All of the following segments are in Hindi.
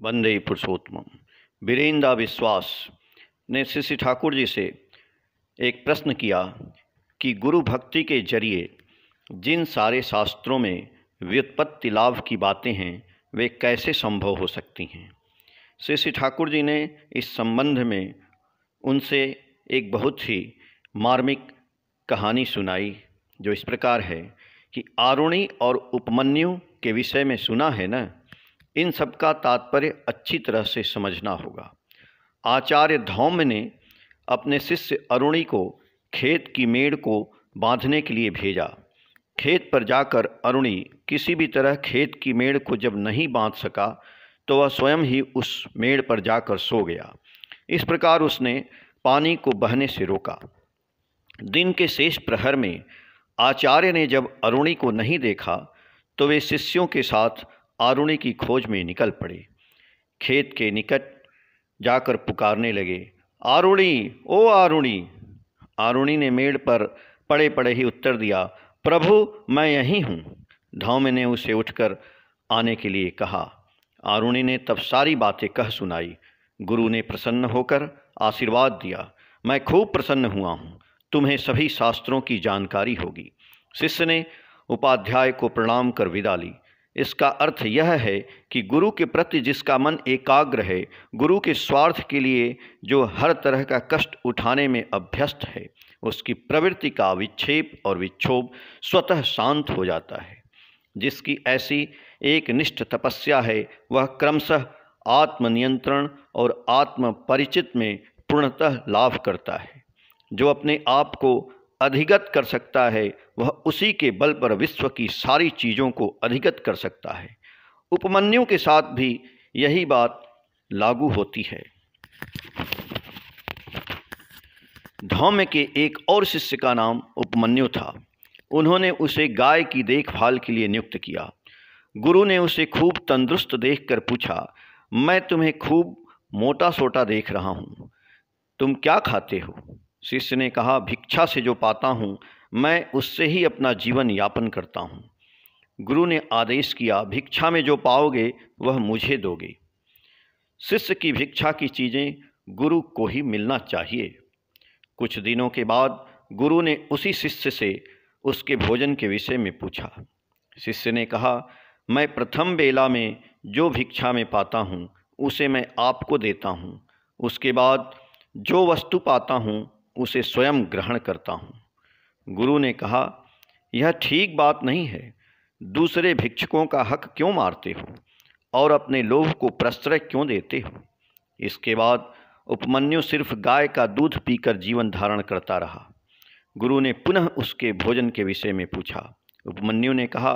वंदे पुरुषोत्तम। वीरेंद्र विश्वास ने श्री ठाकुर जी से एक प्रश्न किया कि गुरु भक्ति के जरिए जिन सारे शास्त्रों में व्युत्पत्ति लाभ की बातें हैं वे कैसे संभव हो सकती हैं। श्री ठाकुर जी ने इस संबंध में उनसे एक बहुत ही मार्मिक कहानी सुनाई, जो इस प्रकार है कि आरुणि और उपमन्यु के विषय में सुना है ना, इन सब का तात्पर्य अच्छी तरह से समझना होगा। आचार्य धौम्य ने अपने शिष्य अरुणि को खेत की मेड़ को बांधने के लिए भेजा। खेत पर जाकर अरुणि किसी भी तरह खेत की मेड़ को जब नहीं बांध सका तो वह स्वयं ही उस मेड़ पर जाकर सो गया। इस प्रकार उसने पानी को बहने से रोका। दिन के शेष प्रहर में आचार्य ने जब अरुणि को नहीं देखा तो वे शिष्यों के साथ आरुणि की खोज में निकल पड़े। खेत के निकट जाकर पुकारने लगे, आरुणि, ओ आरुणि। आरुणि ने मेड़ पर पड़े पड़े ही उत्तर दिया, प्रभु मैं यहीं हूँ। धौम्य ने उसे उठकर आने के लिए कहा। आरुणि ने तब सारी बातें कह सुनाई। गुरु ने प्रसन्न होकर आशीर्वाद दिया, मैं खूब प्रसन्न हुआ हूँ, तुम्हें सभी शास्त्रों की जानकारी होगी। शिष्य ने उपाध्याय को प्रणाम कर विदा ली। इसका अर्थ यह है कि गुरु के प्रति जिसका मन एकाग्र है, गुरु के स्वार्थ के लिए जो हर तरह का कष्ट उठाने में अभ्यस्त है, उसकी प्रवृत्ति का विक्षेप और विक्षोभ स्वतः शांत हो जाता है। जिसकी ऐसी एक निष्ठ तपस्या है वह क्रमशः आत्मनियंत्रण और आत्म परिचित में पूर्णतः लाभ करता है। जो अपने आप को अधिगत कर सकता है वह उसी के बल पर विश्व की सारी चीज़ों को अधिगत कर सकता है। उपमन्यु के साथ भी यही बात लागू होती है। धौम्य के एक और शिष्य का नाम उपमन्यु था। उन्होंने उसे गाय की देखभाल के लिए नियुक्त किया। गुरु ने उसे खूब तंदुरुस्त देखकर पूछा, मैं तुम्हें खूब मोटा सोटा देख रहा हूँ, तुम क्या खाते हो? शिष्य ने कहा, भिक्षा से जो पाता हूँ मैं उससे ही अपना जीवन यापन करता हूँ। गुरु ने आदेश किया, भिक्षा में जो पाओगे वह मुझे दोगे। शिष्य की भिक्षा की चीज़ें गुरु को ही मिलना चाहिए। कुछ दिनों के बाद गुरु ने उसी शिष्य से उसके भोजन के विषय में पूछा। शिष्य ने कहा, मैं प्रथम बेला में जो भिक्षा में पाता हूँ उसे मैं आपको देता हूँ, उसके बाद जो वस्तु पाता हूँ उसे स्वयं ग्रहण करता हूँ। गुरु ने कहा, यह ठीक बात नहीं है, दूसरे भिक्षुकों का हक क्यों मारते हो और अपने लोभ को प्रश्रय क्यों देते हो? इसके बाद उपमन्यु सिर्फ गाय का दूध पीकर जीवन धारण करता रहा। गुरु ने पुनः उसके भोजन के विषय में पूछा। उपमन्यु ने कहा,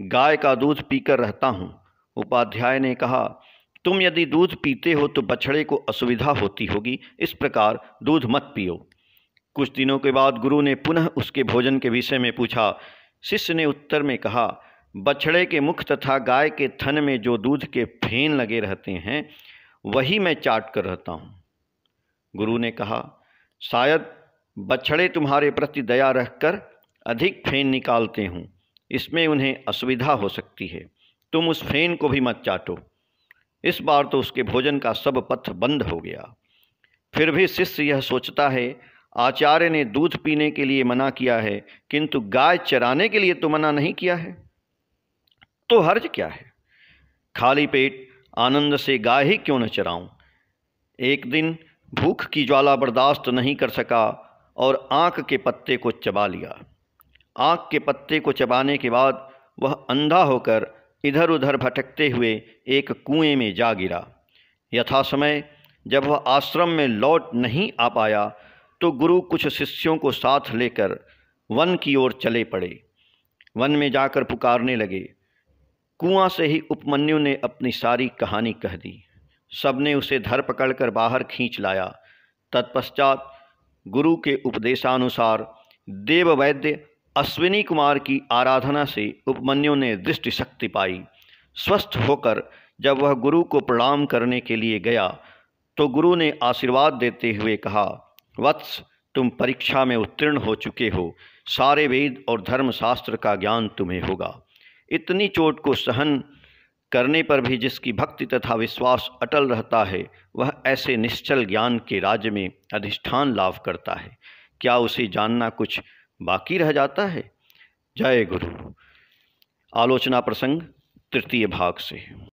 गाय का दूध पीकर रहता हूँ। उपाध्याय ने कहा, तुम यदि दूध पीते हो तो बछड़े को असुविधा होती होगी, इस प्रकार दूध मत पियो। कुछ दिनों के बाद गुरु ने पुनः उसके भोजन के विषय में पूछा। शिष्य ने उत्तर में कहा, बछड़े के मुख तथा गाय के थन में जो दूध के फेन लगे रहते हैं वही मैं चाट कर रहता हूँ। गुरु ने कहा, शायद बछड़े तुम्हारे प्रति दया रखकर अधिक फेन निकालते हों, इसमें उन्हें असुविधा हो सकती है, तुम उस फेन को भी मत चाटो। इस बार तो उसके भोजन का सब पथ बंद हो गया। फिर भी शिष्य यह सोचता है, आचार्य ने दूध पीने के लिए मना किया है किंतु गाय चराने के लिए तो मना नहीं किया है, तो हर्ज क्या है? खाली पेट आनंद से गाय ही क्यों न चराऊं। एक दिन भूख की ज्वाला बर्दाश्त नहीं कर सका और आँख के पत्ते को चबा लिया। आँख के पत्ते को चबाने के बाद वह अंधा होकर इधर उधर भटकते हुए एक कुएं में जा गिरा। यथा समय जब वह आश्रम में लौट नहीं आ पाया तो गुरु कुछ शिष्यों को साथ लेकर वन की ओर चले पड़े। वन में जाकर पुकारने लगे। कुआं से ही उपमन्यु ने अपनी सारी कहानी कह दी। सबने उसे धर पकड़कर बाहर खींच लाया। तत्पश्चात गुरु के उपदेशानुसार देववैद्य अश्विनी कुमार की आराधना से उपमन्यु ने दृष्टि शक्ति पाई। स्वस्थ होकर जब वह गुरु को प्रणाम करने के लिए गया तो गुरु ने आशीर्वाद देते हुए कहा, वत्स, तुम परीक्षा में उत्तीर्ण हो चुके हो, सारे वेद और धर्मशास्त्र का ज्ञान तुम्हें होगा। इतनी चोट को सहन करने पर भी जिसकी भक्ति तथा विश्वास अटल रहता है, वह ऐसे निश्चल ज्ञान के राज्य में अधिष्ठान लाभ करता है। क्या उसे जानना कुछ बाकी रह जाता है? जय गुरु। आलोचना प्रसंग तृतीय भाग से।